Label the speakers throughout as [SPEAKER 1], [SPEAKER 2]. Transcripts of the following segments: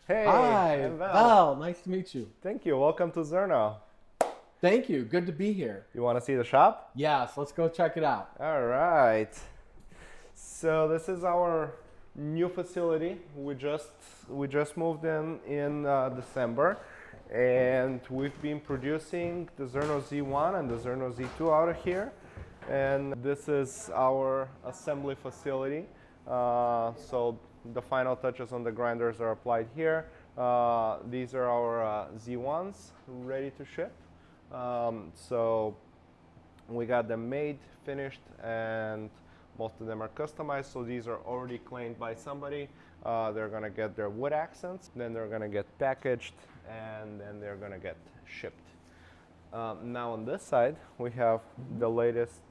[SPEAKER 1] Hey,
[SPEAKER 2] Hi,
[SPEAKER 1] I'm Val.
[SPEAKER 2] Val. Nice to meet you.
[SPEAKER 1] Thank you. Welcome to Zerno.
[SPEAKER 2] Thank you. Good to be here.
[SPEAKER 1] You want to see the shop?
[SPEAKER 2] Yes, let's go check it out.
[SPEAKER 1] All right. So this is our new facility. We just moved in December, and we've been producing the Zerno Z1 and the Zerno Z2 out of here. And this is our assembly facility. So the final touches on the grinders are applied here. These are our Z1s ready to ship. So we got them made, finished, and most of them are customized. So these are already cleaned by somebody. They're gonna get their wood accents, then they're gonna get packaged, and then they're gonna get shipped. Now on this side, we have the latest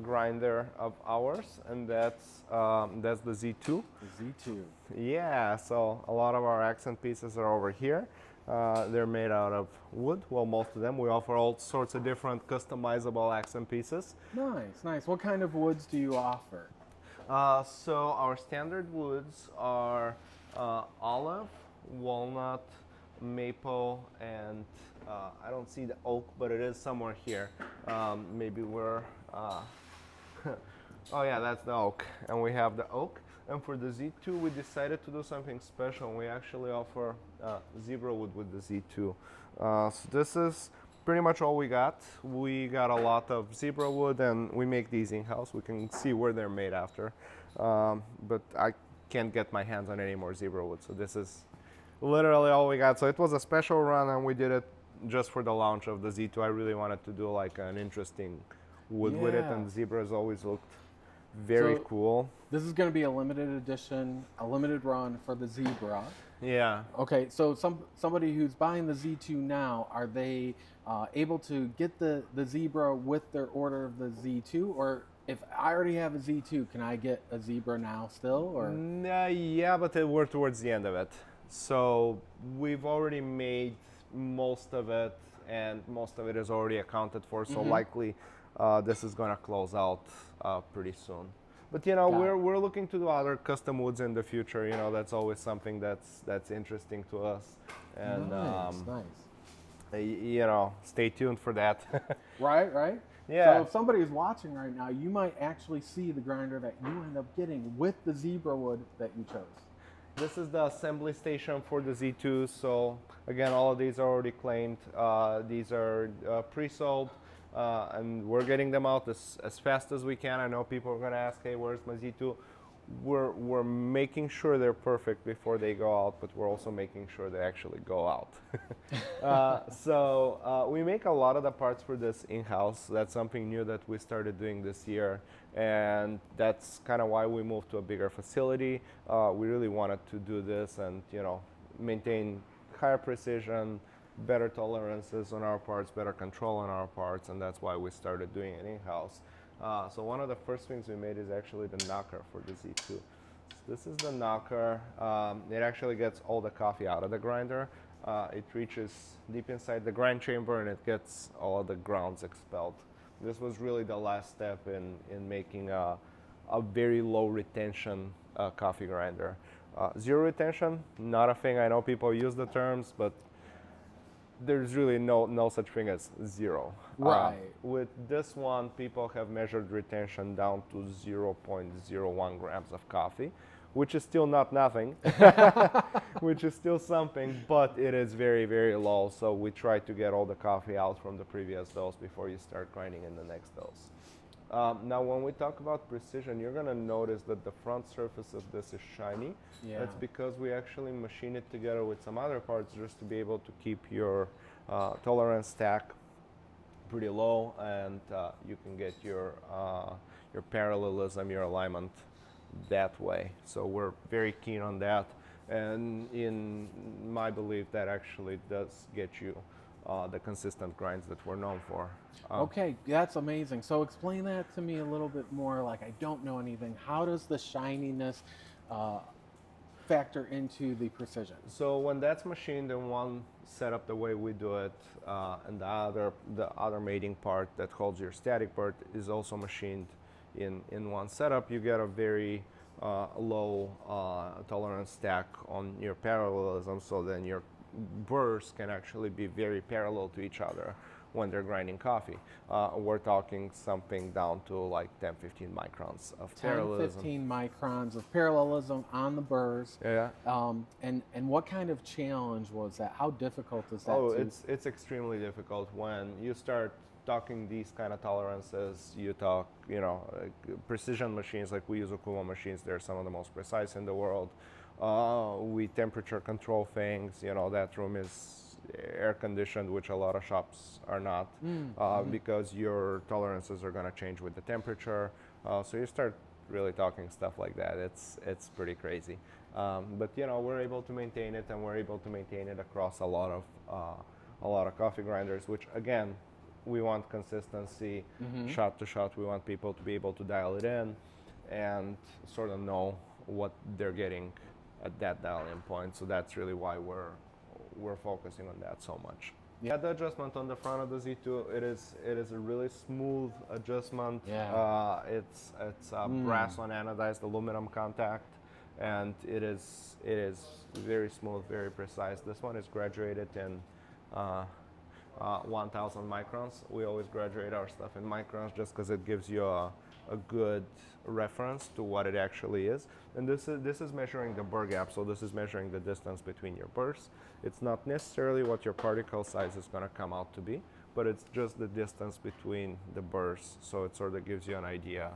[SPEAKER 1] grinder of ours, and that's the Z2.
[SPEAKER 2] Z2.
[SPEAKER 1] Yeah, so a lot of our accent pieces are over here. They're made out of wood. Well, most of them. We offer all sorts of different customizable accent pieces.
[SPEAKER 2] Nice, nice. What kind of woods do you offer?
[SPEAKER 1] So our standard woods are olive, walnut, maple, and I don't see the oak, but it is somewhere here. Maybe we're, oh yeah, that's the oak. And we have the oak. And for the Z2, we decided to do something special. We actually offer zebrawood with the Z2. So this is pretty much all we got. We got a lot of zebrawood, and we make these in-house. We can see where they're made after. But I can't get my hands on any more zebrawood. So this is literally all we got. So it was a special run, and we did it just for the launch of the Z2. I really wanted to do like an interesting wood with it,
[SPEAKER 2] Yeah.
[SPEAKER 1] and zebras always looked very
[SPEAKER 2] So-
[SPEAKER 1] cool.
[SPEAKER 2] This is going to be a limited edition, a limited run for the Zebra.
[SPEAKER 1] Yeah.
[SPEAKER 2] Okay, so somebody who's buying the Z2 now, are they able to get the Zebra with their order of the Z2? Or if I already have a Z2, can I get a Zebra now still? Or
[SPEAKER 1] Yeah, but we're towards the end of it. So we've already made most of it, and most of it is already accounted for. So likely this is going to close out pretty soon. But you know,
[SPEAKER 2] Got it.
[SPEAKER 1] we're looking to do other custom woods in the future. You know, that's always something that's interesting to us. And
[SPEAKER 2] nice, nice.
[SPEAKER 1] you know, stay tuned for that.
[SPEAKER 2] Right, right.
[SPEAKER 1] Yeah.
[SPEAKER 2] So if somebody is watching right now, you might actually see the grinder that you end up getting with the zebra wood that you chose.
[SPEAKER 1] This is the assembly station for the Z2. So again, all of these are already claimed. These are pre-sold, and we're getting them out as fast as we can. I know people are going to ask, hey, where's my Z2? We're making sure they're perfect before they go out, but we're also making sure they actually go out. So we make a lot of the parts for this in-house. That's something new that we started doing this year, and that's kind of why we moved to a bigger facility. We really wanted to do this and, you know, maintain higher precision, better tolerances on our parts, better control on our parts, and that's why we started doing it in-house. So one of the first things we made is actually the knocker for the Z2. So this is the knocker. It actually gets all the coffee out of the grinder. It reaches deep inside the grind chamber, and it gets all of the grounds expelled. This was really the last step in making a very low retention coffee grinder. Zero retention, not a thing. I know people use the terms, but there's really no such thing as zero.
[SPEAKER 2] Right.
[SPEAKER 1] With this one, people have measured retention down to 0.01 grams of coffee, which is still not nothing, which is still something, but it is very, very low. So we try to get all the coffee out from the previous dose before you start grinding in the next dose. Now, when we talk about precision, you're going to notice that the front surface of this is shiny.
[SPEAKER 2] Yeah.
[SPEAKER 1] That's because we actually machine it together with some other parts just to be able to keep your tolerance stack pretty low, and you can get your parallelism, your alignment that way. So we're very keen on that, and in my belief, that actually does get you the consistent grinds that we're known for.
[SPEAKER 2] Okay, that's amazing. So explain that to me a little bit more. Like, I don't know anything. How does the shininess factor into the precision?
[SPEAKER 1] So when that's machined in one setup the way we do it, and the other mating part that holds your static part is also machined in one setup, you get a very low tolerance stack on your parallelism, so then your burrs can actually be very parallel to each other when they're grinding coffee. We're talking something down to like 10-15 microns of
[SPEAKER 2] 10,
[SPEAKER 1] parallelism.
[SPEAKER 2] 15 microns of parallelism on the burrs.
[SPEAKER 1] Yeah.
[SPEAKER 2] And what kind of challenge was that? How difficult is that?
[SPEAKER 1] Oh, it's extremely difficult when you start talking these kind of tolerances. You talk, precision machines, like we use Okuma machines. They're some of the most precise in the world. We temperature control things. That room is air conditioned, which a lot of shops are not, because your tolerances are going to change with the temperature. So you start really talking stuff like that. It's pretty crazy. But we're able to maintain it, and we're able to maintain it across a lot of coffee grinders, which again, we want consistency, shot to shot. We want people to be able to dial it in and sort of know what they're getting at that dial-in point. So that's really why we're focusing on that so much. Yeah, the adjustment on the front of the Z2, it is a really smooth adjustment.
[SPEAKER 2] Yeah.
[SPEAKER 1] It's brass on anodized aluminum contact, and it is very smooth, very precise. This one is graduated in 1,000 microns. We always graduate our stuff in microns just because it gives you a good reference to what it actually is. And this is measuring the burr gap, so this is measuring the distance between your burrs. It's not necessarily what your particle size is going to come out to be, but it's just the distance between the burrs, so it sort of gives you an idea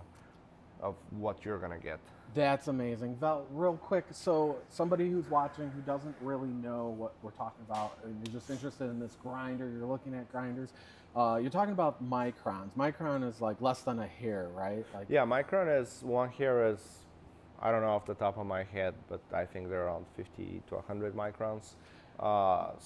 [SPEAKER 1] of what you're going to get.
[SPEAKER 2] That's amazing. Val, real quick, so somebody who's watching who doesn't really know what we're talking about, and you're just interested in this grinder, you're looking at grinders, you're talking about microns. Micron is like less than a hair, right? Like,
[SPEAKER 1] yeah, micron is, one hair is, I don't know off the top of my head, but I think they're around 50 to 100 microns. One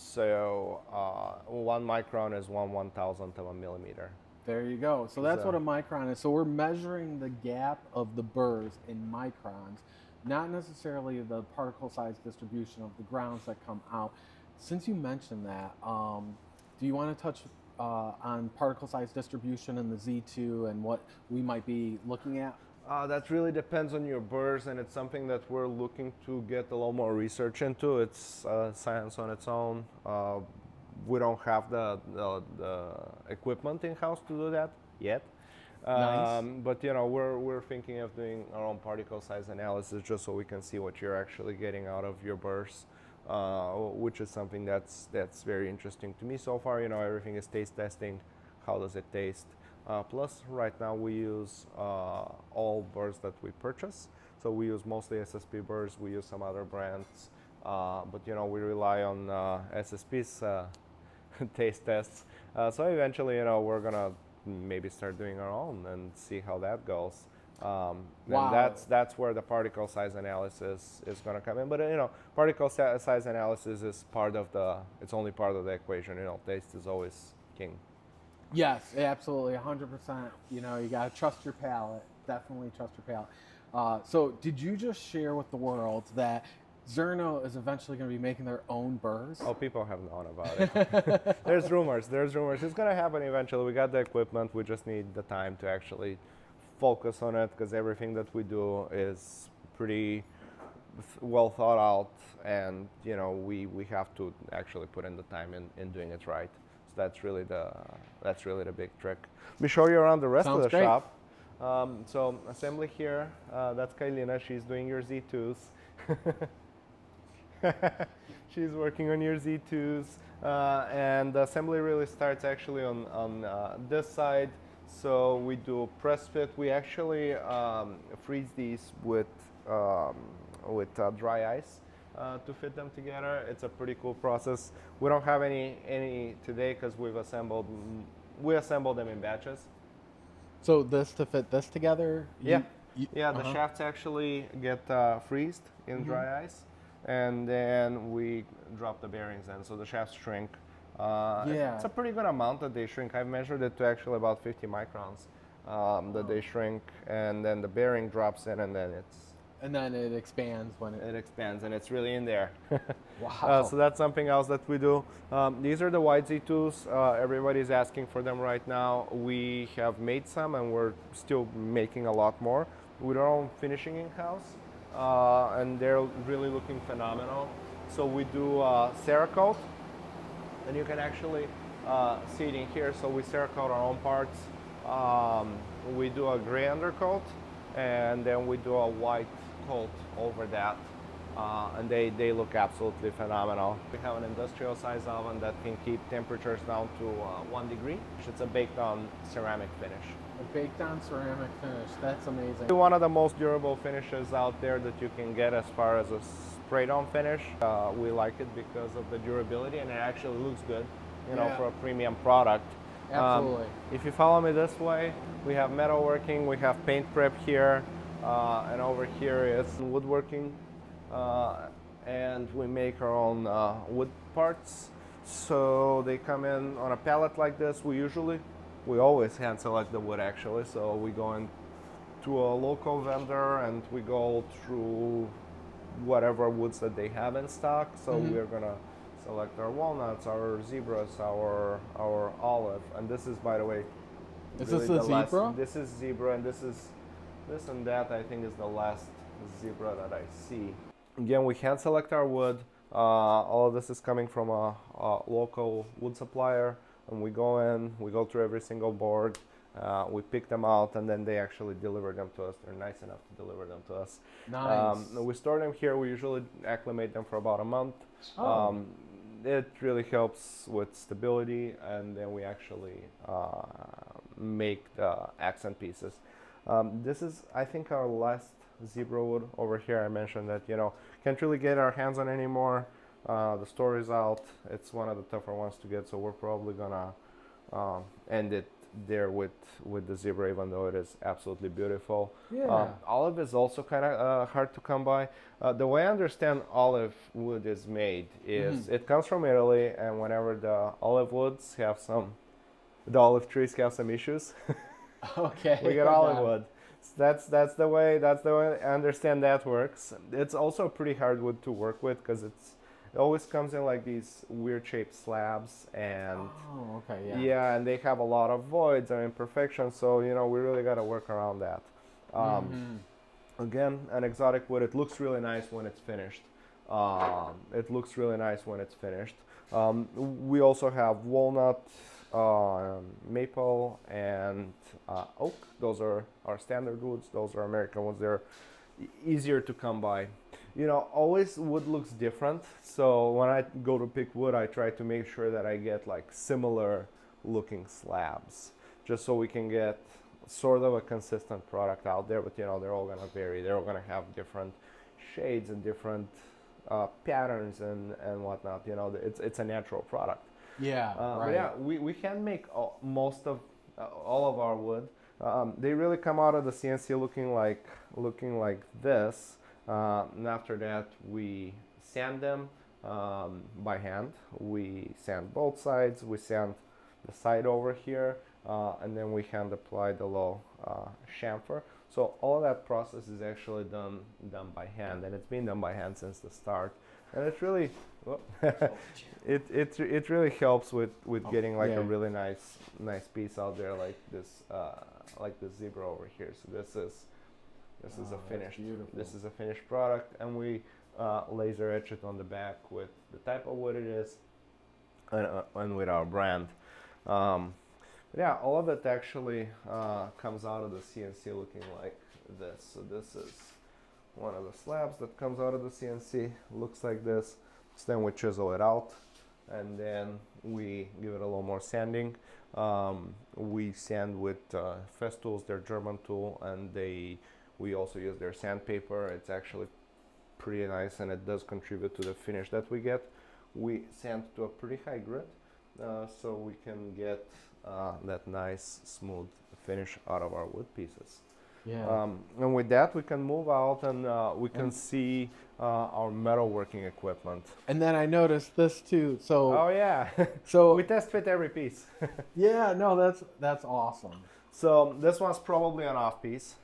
[SPEAKER 1] micron is 1/1000th of a millimeter.
[SPEAKER 2] There you go. So that's what a micron is. So we're measuring the gap of the burrs in microns, not necessarily the particle size distribution of the grounds that come out. Since you mentioned that, do you want to touch on particle size distribution in the Z2 and what we might be looking at?
[SPEAKER 1] That really depends on your burrs, and it's something that we're looking to get a little more research into. It's science on its own. We don't have the equipment in-house to do that yet.
[SPEAKER 2] Nice.
[SPEAKER 1] But we're thinking of doing our own particle size analysis just so we can see what you're actually getting out of your burrs, which is something that's very interesting to me so far. Everything is taste testing. How does it taste? Plus, right now we use all burrs that we purchase. So we use mostly SSP burrs. We use some other brands, but we rely on SSP's taste tests. So eventually, we're gonna maybe start doing our own and see how that goes.
[SPEAKER 2] Wow.
[SPEAKER 1] And that's where the particle size analysis is gonna come in. But particle size analysis is it's only part of the equation. Taste is always king.
[SPEAKER 2] Yes, absolutely, 100%. You got to trust your palate. Definitely trust your palate. So did you just share with the world that Zerno is eventually going to be making their own burrs?
[SPEAKER 1] Oh, people have known about it. There's rumors. It's going to happen eventually. We got the equipment. We just need the time to actually focus on it, because everything that we do is pretty well thought out, and we have to actually put in the time in doing it right. So that's really the big trick. Let me show you around the rest
[SPEAKER 2] Sounds
[SPEAKER 1] of the
[SPEAKER 2] great.
[SPEAKER 1] shop. So assembly here. That's Kailina. She's doing your Z2s. She's working on your Z2s, and the assembly really starts actually on this side. So we do press fit. We actually freeze these with dry ice to fit them together. It's a pretty cool process. We don't have any today because we assembled them in batches.
[SPEAKER 2] So this to fit this together?
[SPEAKER 1] The shafts actually get freezed in dry ice, and then we drop the bearings in, so the shafts shrink. It's a pretty good amount that they shrink. I've measured it to actually about 50 microns that they shrink, and then the bearing drops in, and then
[SPEAKER 2] it expands when
[SPEAKER 1] it expands, and it's really in there.
[SPEAKER 2] Wow.
[SPEAKER 1] So that's something else that we do. These are the white Z2s. Everybody's asking for them right now. We have made some, and we're still making a lot more. We don't own finishing in-house, and they're really looking phenomenal. So we do Cerakote, and you can actually see it in here. So we Cerakote our own parts. We do a gray undercoat, and then we do a white coat over that. And they look absolutely phenomenal. We have an industrial size oven that can keep temperatures down to 1 degree. It's a baked on ceramic finish.
[SPEAKER 2] A baked on ceramic finish, that's amazing.
[SPEAKER 1] One of the most durable finishes out there that you can get as far as a sprayed on finish. We like it because of the durability, and it actually looks good, you know, for a premium product.
[SPEAKER 2] Absolutely.
[SPEAKER 1] If you follow me this way, we have metalworking, we have paint prep here, and over here is woodworking. And we make our own wood parts, so they come in on a pallet like this. We always hand select the wood actually, so we go in to a local vendor and we go through whatever woods that they have in stock. So we're gonna select our walnuts, our zebras, our olive, and this is, by the way,
[SPEAKER 2] Is
[SPEAKER 1] really
[SPEAKER 2] this a zebra?
[SPEAKER 1] This is zebra, and this and that I think is the last zebra that I see. Again, we hand select our wood. All of this is coming from a local wood supplier, and we go in, we go through every single board, we pick them out, and then they actually deliver them to us. They're nice enough to deliver them to us.
[SPEAKER 2] Nice.
[SPEAKER 1] We store them here. We usually acclimate them for about a month.
[SPEAKER 2] Oh.
[SPEAKER 1] It really helps with stability, and then we actually make the accent pieces. This is, I think, our last zebra wood over here. I mentioned that, you know, can't really get our hands on anymore. The store is out. It's one of the tougher ones to get, so we're probably gonna end it there with the zebra, even though it is absolutely beautiful.
[SPEAKER 2] Yeah.
[SPEAKER 1] Olive is also kind of hard to come by. The way I understand olive wood is made is it comes from Italy, and whenever the olive woods have the olive trees have some issues,
[SPEAKER 2] Okay.
[SPEAKER 1] we get olive wood. So that's the way I understand that works. It's also a pretty hard wood to work with because it always comes in like these weird shaped slabs, and
[SPEAKER 2] Oh, okay, yeah.
[SPEAKER 1] and they have a lot of voids and imperfections, so you know we really got to work around that. Again, an exotic wood. It looks really nice when it's finished. We also have walnut, maple, and oak. Those are our standard woods. Those are American woods. They're easier to come by. You know, always wood looks different. So when I go to pick wood, I try to make sure that I get like similar looking slabs, just so we can get sort of a consistent product out there. But you know, they're all gonna vary. They're all gonna have different shades and different patterns and whatnot. You know, it's a natural product.
[SPEAKER 2] Yeah, right.
[SPEAKER 1] But yeah, we can make most of all of our wood. They really come out of the CNC looking like this. And after that, we sand them by hand. We sand both sides. We sand the side over here, and then we hand apply the low chamfer. So all that process is actually done by hand, and it's been done by hand since the start. And it's really it really helps with getting like a really nice piece out there like this zebra over here. So this is a finished product, and we laser etch it on the back with the type of wood it is, and with our brand. Yeah, all of it actually comes out of the CNC looking like this. So this is one of the slabs that comes out of the CNC. Looks like this. So then we chisel it out, and then we give it a little more sanding. We sand with Festool's, their German tool, and we also use their sandpaper. It's actually pretty nice, and it does contribute to the finish that we get. We sand to a pretty high grit, so we can get that nice smooth finish out of our wood pieces.
[SPEAKER 2] Yeah.
[SPEAKER 1] And with that, we can move out, and we can see our metalworking equipment.
[SPEAKER 2] And then I noticed this too. So
[SPEAKER 1] Oh yeah,
[SPEAKER 2] so
[SPEAKER 1] we test fit every piece.
[SPEAKER 2] yeah, no, that's awesome.
[SPEAKER 1] So this one's probably an off piece.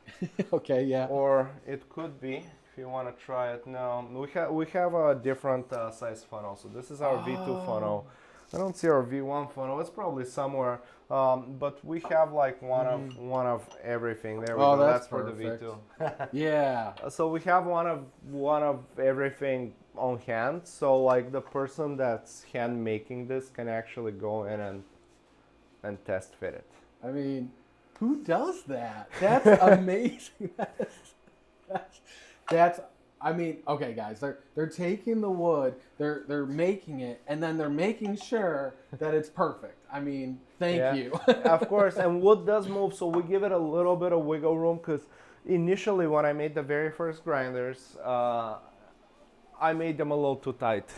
[SPEAKER 2] Okay, yeah.
[SPEAKER 1] Or it could be, if you want to try it now. We have a different size funnel. So this is our V2 funnel. I don't see our V1 funnel. It's probably somewhere, but we have like one of everything. There we
[SPEAKER 2] Oh,
[SPEAKER 1] go.
[SPEAKER 2] that's
[SPEAKER 1] for the
[SPEAKER 2] perfect.
[SPEAKER 1] V2.
[SPEAKER 2] Yeah.
[SPEAKER 1] So we have one of everything on hand. So like the person that's hand making this can actually go in and test fit it.
[SPEAKER 2] I mean, who does that? That's amazing. That's I mean, okay, guys, they're taking the wood, they're making it, and then they're making sure that it's perfect. I mean, thank you.
[SPEAKER 1] Of course, and wood does move, so we give it a little bit of wiggle room because initially when I made the very first grinders, I made them a little too tight.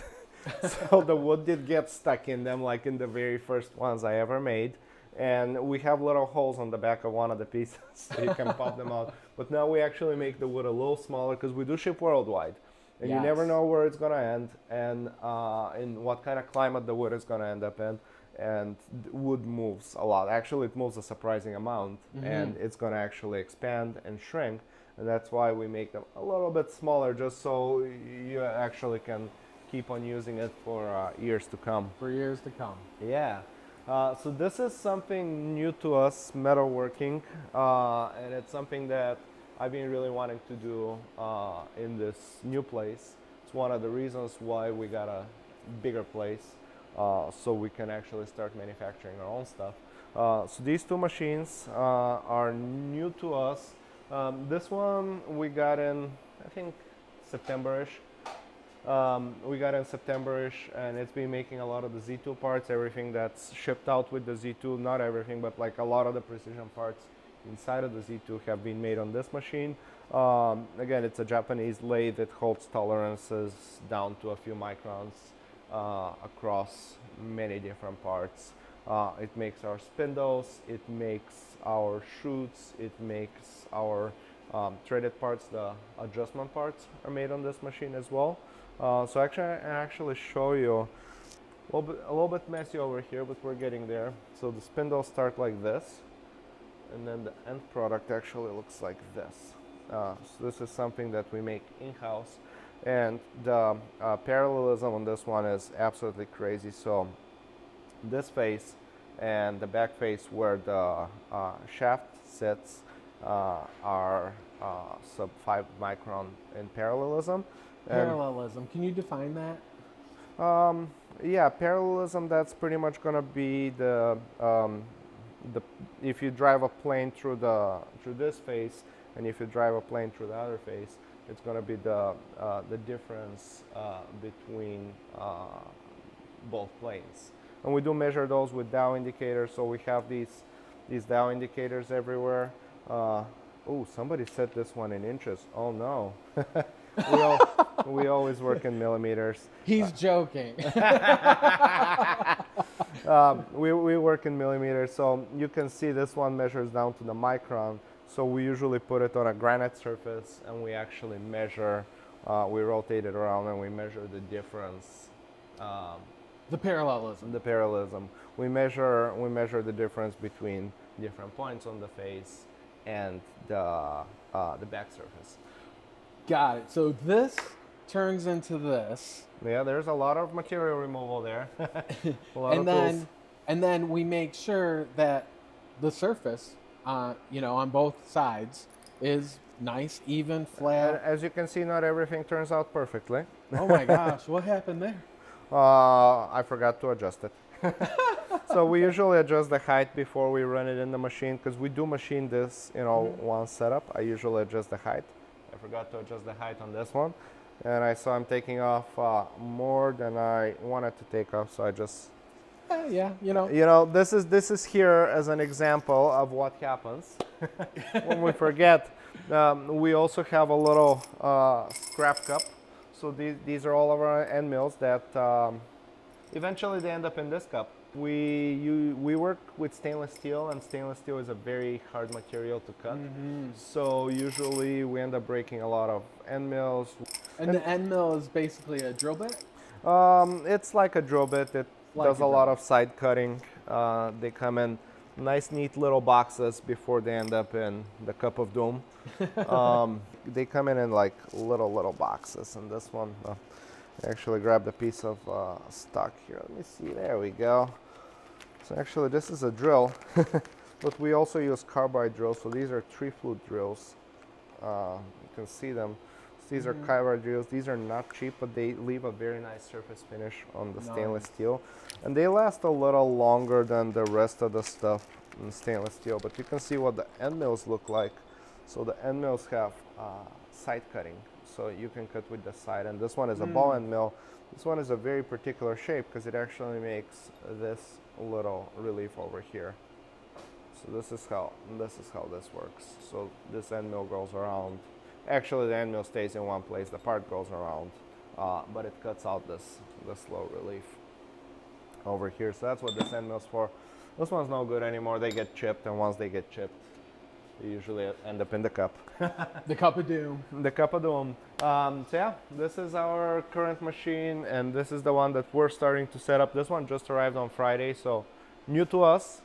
[SPEAKER 1] So the wood did get stuck in them, like in the very first ones I ever made. And we have little holes on the back of one of the pieces so you can pop them out. But now we actually make the wood a little smaller because we do ship worldwide. And you never know where it's going to end and in what kind of climate the wood is going to end up in. And wood moves a lot. Actually, it moves a surprising amount. And it's going to actually expand and shrink. And that's why we make them a little bit smaller, just so you actually can keep on using it for years to come.
[SPEAKER 2] For years to come.
[SPEAKER 1] Yeah. So this is something new to us, metalworking, and it's something that I've been really wanting to do in this new place. It's one of the reasons why we got a bigger place, so we can actually start manufacturing our own stuff. So these two machines are new to us. This one we got in, I think, September-ish. We got in September-ish, and it's been making a lot of the Z2 parts, everything that's shipped out with the Z2, not everything, but like a lot of the precision parts inside of the Z2 have been made on this machine. Again, it's a Japanese lathe. It holds tolerances down to a few microns across many different parts. It makes our spindles, it makes our chutes, it makes our threaded parts. The adjustment parts are made on this machine as well. So I actually show you a little bit messy over here, but we're getting there. So the spindles start like this, and then the end product actually looks like this. So this is something that we make in-house, and the parallelism on this one is absolutely crazy. So this face and the back face where the shaft sits are sub 5 micron in parallelism.
[SPEAKER 2] Parallelism. Can you define that?
[SPEAKER 1] Yeah, parallelism. That's pretty much gonna be the if you drive a plane through this face, and if you drive a plane through the other face, it's gonna be the difference between both planes. And we do measure those with Dow indicators. So we have these Dow indicators everywhere. Oh, somebody set this one in inches. Oh no. We always work in millimeters.
[SPEAKER 2] He's joking.
[SPEAKER 1] We work in millimeters, so you can see this one measures down to the micron. So we usually put it on a granite surface, and we actually measure. We rotate it around, and we measure the difference.
[SPEAKER 2] The parallelism.
[SPEAKER 1] The parallelism. We measure the difference between different points on the face and the back surface.
[SPEAKER 2] Got it. So this turns into this.
[SPEAKER 1] Yeah, there's a lot of material removal there. A lot
[SPEAKER 2] and
[SPEAKER 1] of
[SPEAKER 2] then
[SPEAKER 1] tools.
[SPEAKER 2] and then we make sure that the surface, on both sides, is nice, even,
[SPEAKER 1] And
[SPEAKER 2] flat.
[SPEAKER 1] as you can see, not everything turns out perfectly.
[SPEAKER 2] Oh my gosh, what happened there?
[SPEAKER 1] I forgot to adjust it. So we usually adjust the height before we run it in the machine, because we do machine this in one setup. I usually adjust the height. I forgot to adjust the height on this one, and I saw I'm taking off more than I wanted to take off, so I just
[SPEAKER 2] Yeah,
[SPEAKER 1] this is here as an example of what happens when we forget. We also have a little scrap cup. So these are all of our end mills that eventually they end up in this cup. We work with stainless steel, and stainless steel is a very hard material to cut. So usually we end up breaking a lot of end mills.
[SPEAKER 2] And the end mill is basically a drill bit?
[SPEAKER 1] It's like a drill bit. It does a lot of side cutting. They come in nice, neat little boxes before they end up in the cup of doom. They come in like little boxes, and this one Actually grabbed a piece of stock here. Let me see. There we go. So actually this is a drill, but we also use carbide drills. So these are 3-flute drills. You can see them. So these are carbide drills. These are not cheap, but they leave a very nice surface finish on the stainless steel. And they last a little longer than the rest of the stuff in stainless steel. But you can see what the end mills look like. So the end mills have side cutting. So you can cut with the side. And this one is a ball end mill. This one is a very particular shape because it actually makes this little relief over here. So this is how this works. So this end mill goes around. Actually, the end mill stays in one place. The part goes around, but it cuts out this low relief over here. So that's what this end mill's for. This one's no good anymore. They get chipped, and once they get chipped, they usually end up in the cup.
[SPEAKER 2] The cup of doom.
[SPEAKER 1] The cup of doom. So yeah, this is our current machine, and this is the one that we're starting to set up. This one just arrived on Friday, so new to us.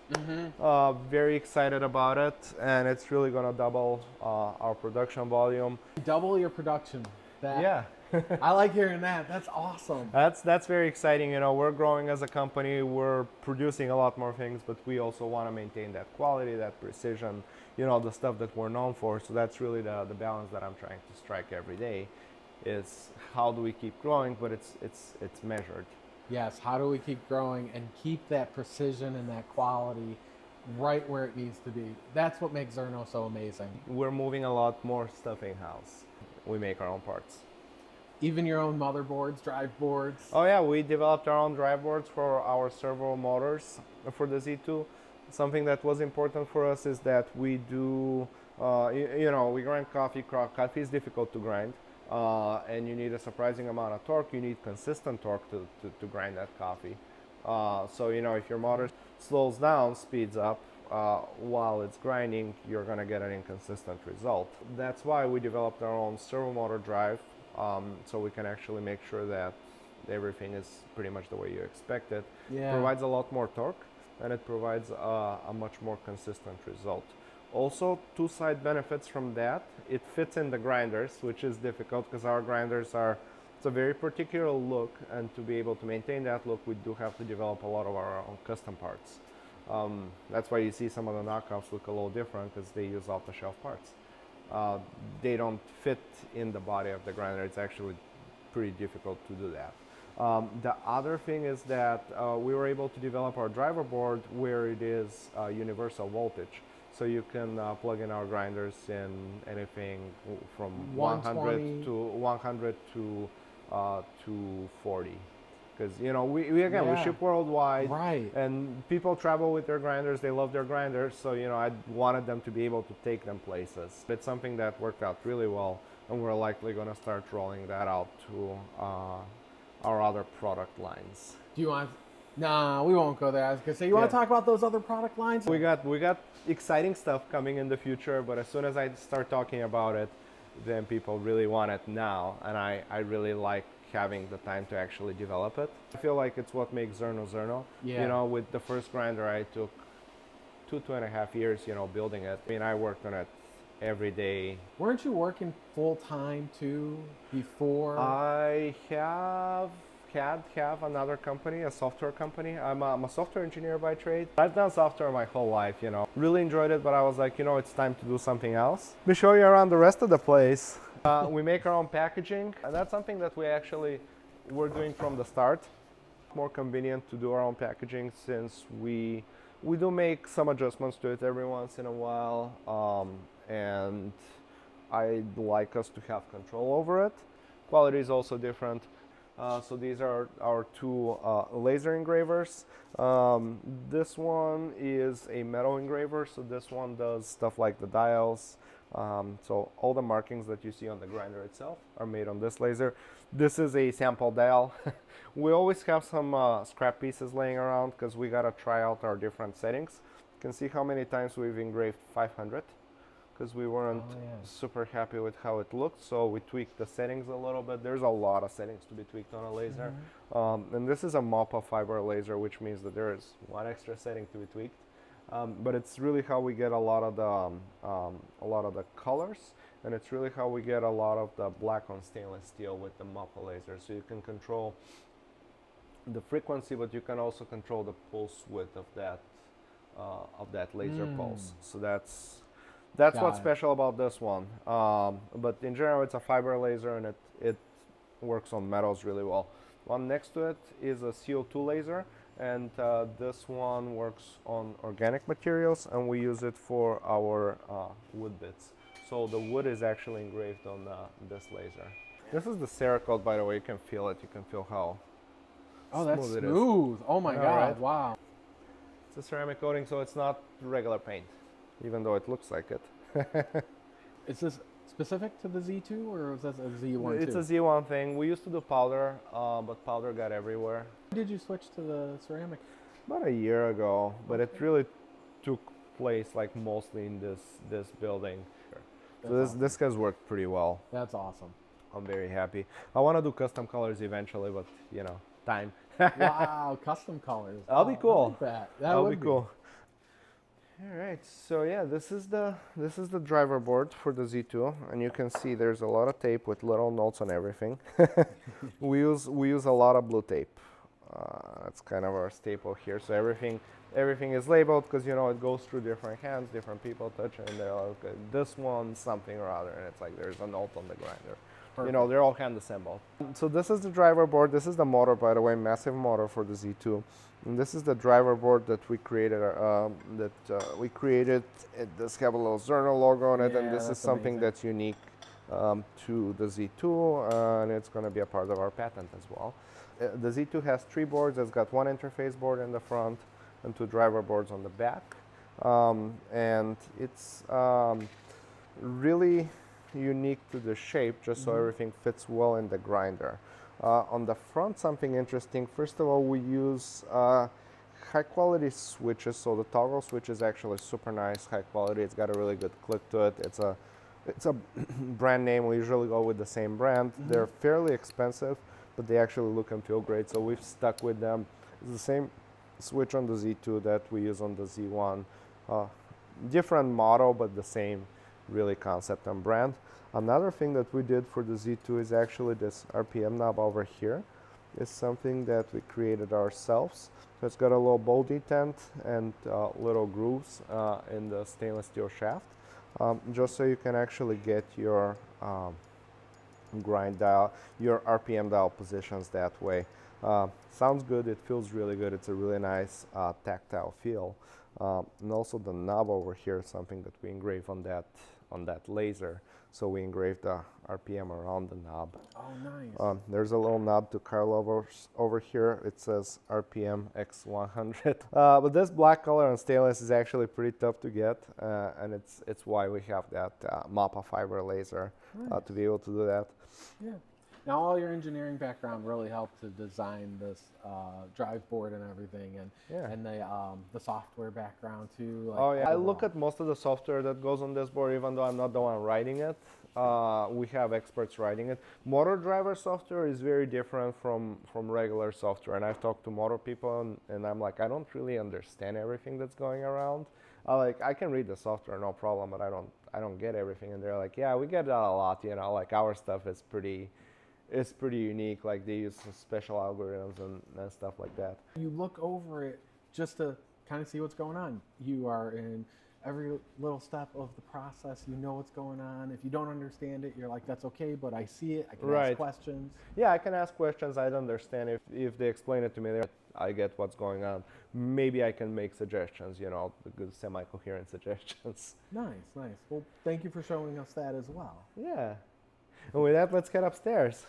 [SPEAKER 1] Very excited about it, and it's really gonna double our production volume.
[SPEAKER 2] Double your production.
[SPEAKER 1] Yeah.
[SPEAKER 2] I like hearing that. That's awesome.
[SPEAKER 1] That's very exciting. You know, we're growing as a company. We're producing a lot more things, but we also want to maintain that quality, that precision. You know, the stuff that we're known for. So that's really the balance that I'm trying to strike every day. Is how do we keep growing, but it's measured.
[SPEAKER 2] Yes. How do we keep growing and keep that precision and that quality right where it needs to be? That's what makes Zerno so amazing.
[SPEAKER 1] We're moving a lot more stuff in-house. We make our own parts.
[SPEAKER 2] Even your own motherboards, drive boards.
[SPEAKER 1] Oh yeah, we developed our own drive boards for our servo motors for the Z2. Something that was important for us is that we do, you know, we grind coffee. Coffee is difficult to grind, and you need a surprising amount of torque. You need consistent torque to grind that coffee. So, you know, if your motor slows down, speeds up, while it's grinding, you're gonna get an inconsistent result. That's why we developed our own servo motor drive, so we can actually make sure that everything is pretty much the way you expect it.
[SPEAKER 2] Yeah.
[SPEAKER 1] It provides a lot more torque, and it provides a much more consistent result. Also, two side benefits from that. It fits in the grinders, which is difficult because our grinders are, it's a very particular look, and to be able to maintain that look, we do have to develop a lot of our own custom parts. That's why you see some of the knockoffs look a little different because they use off-the-shelf parts. They don't fit in the body of the grinder. It's actually pretty difficult to do that. The other thing is that we were able to develop our driver board where it is universal voltage. So you can plug in our grinders in anything from 100 to 240. Because, you know, we ship worldwide,
[SPEAKER 2] right?
[SPEAKER 1] And people travel with their grinders. They love their grinders, so, you know, I wanted them to be able to take them places. It's something that worked out really well, and we're likely going to start rolling that out to our other product lines.
[SPEAKER 2] Do you want? Nah, we won't go there. I was gonna say, you want to talk about those other product lines?
[SPEAKER 1] We got exciting stuff coming in the future, but as soon as I start talking about it, then people really want it now, and I really like having the time to actually develop it. I feel like it's what makes Zerno Zerno.
[SPEAKER 2] Yeah.
[SPEAKER 1] You know, with the first grinder, I took 2.5 years, you know, building it. I mean, I worked on it every day.
[SPEAKER 2] Weren't you working full time too before?
[SPEAKER 1] I have another company, a software company. I'm a software engineer by trade. I've done software my whole life, you know. Really enjoyed it, but I was like, you know, it's time to do something else. Let me show you around the rest of the place. We make our own packaging, and that's something that we're doing from the start. More convenient to do our own packaging since we do make some adjustments to it every once in a while, and I'd like us to have control over it. Quality is also different. So these are our two laser engravers. This one is a metal engraver, so this one does stuff like the dials. So all the markings that you see on the grinder itself are made on this laser. This is a sample dial. We always have some scrap pieces laying around because we gotta try out our different settings. You can see how many times we've engraved 500 because we weren't super happy with how it looked, so we tweaked the settings a little bit. There's a lot of settings to be tweaked on a laser. And this is a MOPA fiber laser, which means that there is one extra setting to be tweaked. But it's really how we get a lot of the colors and it's really how we get a lot of the black on stainless steel with the MOPA laser. So you can control the frequency, but you can also control the pulse width of that laser pulse. So that's what's special about this one. But in general, it's a fiber laser, and it works on metals really well. One next to it is a CO2 laser, and this one works on organic materials, and we use it for our wood bits. So the wood is actually engraved on this laser. This is the Cerakote, by the way. You can feel it. You can feel how
[SPEAKER 2] that's
[SPEAKER 1] smooth it
[SPEAKER 2] smooth.
[SPEAKER 1] is.
[SPEAKER 2] Oh my God!
[SPEAKER 1] Right?
[SPEAKER 2] Wow.
[SPEAKER 1] It's a ceramic coating, so it's not regular paint, even though it looks like it.
[SPEAKER 2] Is this specific to the Z2, or is this a Z1 too?
[SPEAKER 1] It's a Z1 thing. We used to do powder, but powder got everywhere.
[SPEAKER 2] When did you switch to the ceramic?
[SPEAKER 1] About a year ago, but it really took place like mostly in this building. So this has worked pretty well.
[SPEAKER 2] That's awesome.
[SPEAKER 1] I'm very happy. I want to do custom colors eventually, but you know, time.
[SPEAKER 2] Wow, custom colors.
[SPEAKER 1] That'll be cool.
[SPEAKER 2] I like that.
[SPEAKER 1] That'll be cool. All right, so yeah, this is the driver board for the Z2, and you can see there's a lot of tape with little notes on everything. we use a lot of blue tape. That's kind of our staple here. So everything is labeled because you know it goes through different hands, different people touch it, and they're like, okay, this one something or other, and it's like there's a note on the grinder. Perfect. You know, they're all hand assembled. So this is the driver board. This is the motor, by the way, massive motor for the Z2. And this is the driver board that we created. It does have a little Zerno logo on it, and this is something that's unique to the Z2, and it's going to be a part of our patent as well. The Z2 has 3 boards. It's got 1 interface board in the front and 2 driver boards on the back, and it's really unique to the shape, just so everything fits well in the grinder. On the front, something interesting. First of all, we use high quality switches. So the toggle switch is actually super nice, high quality. It's got a really good click to it. It's a brand name. We usually go with the same brand. They're fairly expensive, but they actually look and feel great. So we've stuck with them. It's the same switch on the Z2 that we use on the Z1. Different model, but the same really concept and brand. Another thing that we did for the Z2 is actually this RPM knob over here. It's something that we created ourselves. So it's got a little bowl detent and little grooves in the stainless steel shaft, just so you can actually get your grind dial, your RPM dial positions that way. Sounds good, it feels really good. It's a really nice tactile feel. And also the knob over here is something that we engrave on that laser. So we engraved the RPM around the knob.
[SPEAKER 2] Oh, nice.
[SPEAKER 1] There's a little knob to coilovers over here. It says RPM X100. But this black color on stainless is actually pretty tough to get, and it's why we have that MOPA fiber laser to be able to do that.
[SPEAKER 2] Yeah. Now, all your engineering background really helped to design this drive board and everything, and the software background too. Like
[SPEAKER 1] I look at most of the software that goes on this board, even though I'm not the one writing it. We have experts writing it. Motor driver software is very different from regular software, and I've talked to motor people, and I'm like, I don't really understand everything that's going around. I can read the software, no problem, but I don't get everything. And they're like, yeah, we get that a lot. You know, like our stuff is pretty. It's pretty unique, like they use special algorithms and stuff like that.
[SPEAKER 2] You look over it just to kind of see what's going on. You are in every little step of the process. You know what's going on. If you don't understand it, you're like, that's okay, but I see it. I can ask questions.
[SPEAKER 1] Yeah, I can ask questions. I don't understand. If they explain it to me, I get what's going on. Maybe I can make suggestions, you know, good semi-coherent suggestions.
[SPEAKER 2] Nice, nice. Well, thank you for showing us that as well.
[SPEAKER 1] Yeah. And with that, let's get upstairs.